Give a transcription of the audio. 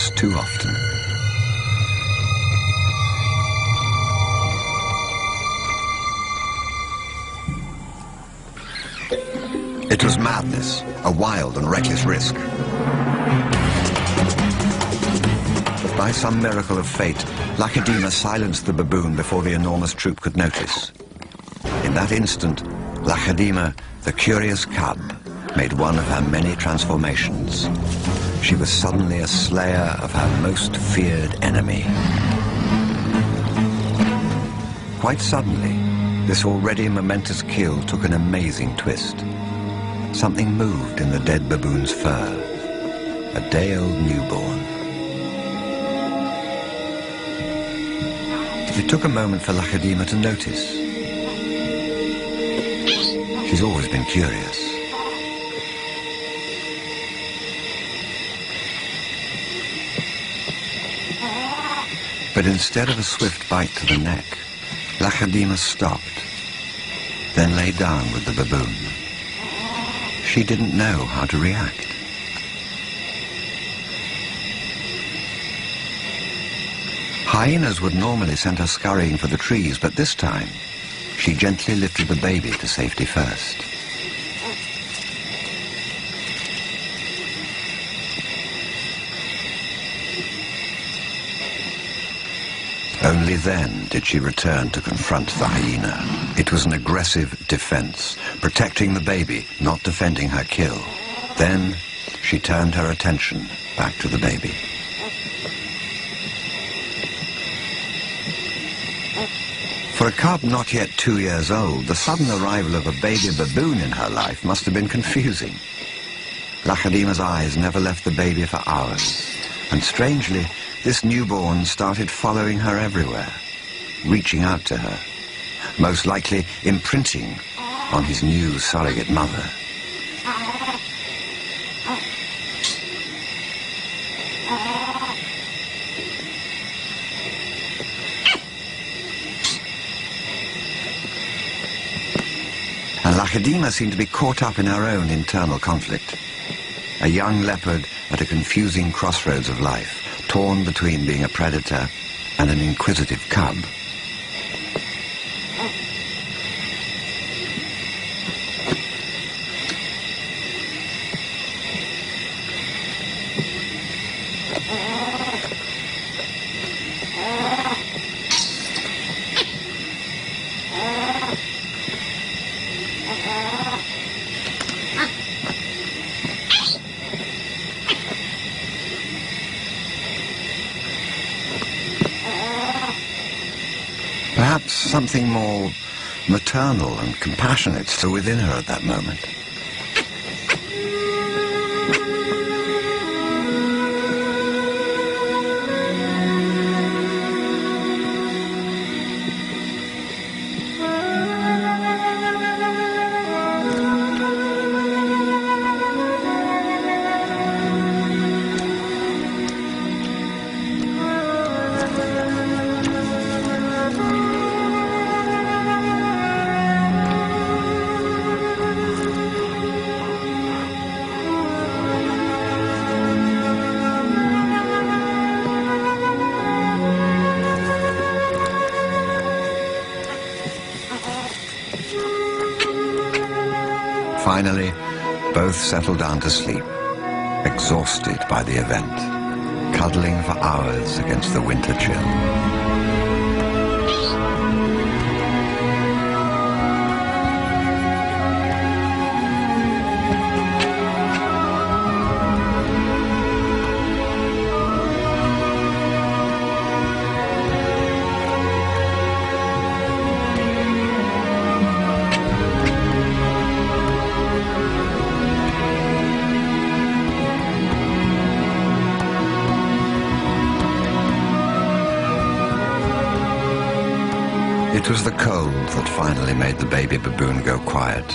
perhaps too often. It was madness, a wild and reckless risk. By some miracle of fate, Lacedaemon silenced the baboon before the enormous troop could notice. In that instant, Lacedaemon, the curious cub, made one of her many transformations. She was suddenly a slayer of her most feared enemy. Quite suddenly, this already momentous kill took an amazing twist. Something moved in the dead baboon's fur. A day-old newborn. It took a moment for Lacedaemon to notice. She's always been curious. But instead of a swift bite to the neck, Lacedaemon stopped, then lay down with the baboon. She didn't know how to react. Hyenas would normally send her scurrying for the trees, but this time, she gently lifted the baby to safety first. Only then did she return to confront the hyena. It was an aggressive defense, protecting the baby, not defending her kill. Then she turned her attention back to the baby. For a cub not yet 2 years old, the sudden arrival of a baby baboon in her life must have been confusing. Lacedaemon's eyes never left the baby for hours, and strangely, this newborn started following her everywhere, reaching out to her, most likely imprinting on his new surrogate mother. And Lacedaemon seemed to be caught up in her own internal conflict. A young leopard at a confusing crossroads of life, torn between being a predator and an inquisitive cub. Perhaps something more maternal and compassionate still within her at that moment. Finally, both settled down to sleep, exhausted by the event, cuddling for hours against the winter chill. It was the cold that finally made the baby baboon go quiet.